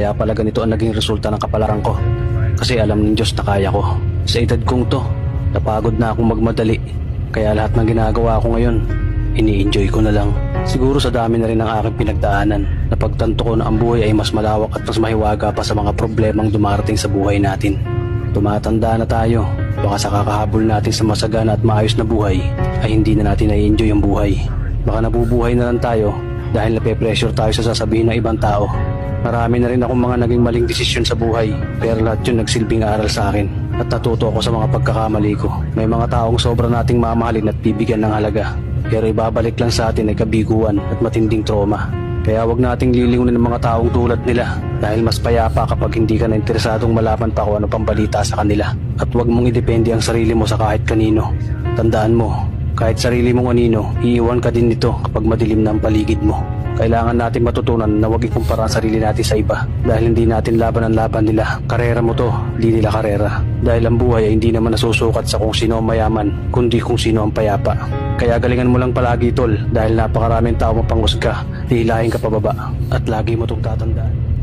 Kaya pala ganito ang naging resulta ng kapalaran ko. Kasi alam ng Diyos na kaya ko. Sa edad kong to, napagod na akong magmadali. Kaya lahat ng ginagawa ko ngayon, ini-enjoy ko na lang. Siguro sa dami na rin ng aking pinagdaanan, napagtanto ko na ang buhay ay mas malawak at mas mahiwaga pa sa mga problemang dumarating sa buhay natin. Tumatanda na tayo, baka sa kakahabol natin sa masagana at maayos na buhay, ay hindi na natin na-enjoy ang buhay. Baka nabubuhay na lang tayo dahil nape-pressure tayo sa sasabihin ng ibang tao. Marami na rin akong mga naging maling desisyon sa buhay, pero lahat yun nagsilbing aral sa akin at natuto ako sa mga pagkakamali ko. May mga taong sobra nating mamahalin at bibigyan ng halaga, pero ibabalik lang sa atin ay kabiguan at matinding trauma. Kaya wag nating liliunin ng mga taong tulad nila dahil mas payapa kapag hindi ka na interesadong malaman pa kung ano pang balita sa kanila. At wag mong idepende ang sarili mo sa kahit kanino. Tandaan mo, kahit sarili mong anino, iiwan ka din nito kapag madilim na ang paligid mo. Kailangan natin matutunan na huwag ikumpara ang sarili natin sa iba dahil hindi natin laban ang laban nila. Karera mo to, hindi nila karera. Dahil ang buhay ay hindi naman nasusukat sa kung sino ang mayaman, kundi kung sino ang payapa. Kaya galingan mo lang palagi tol dahil napakaraming tao mapanghusga, hihilahin ka pababa at lagi mo itong tatandaan.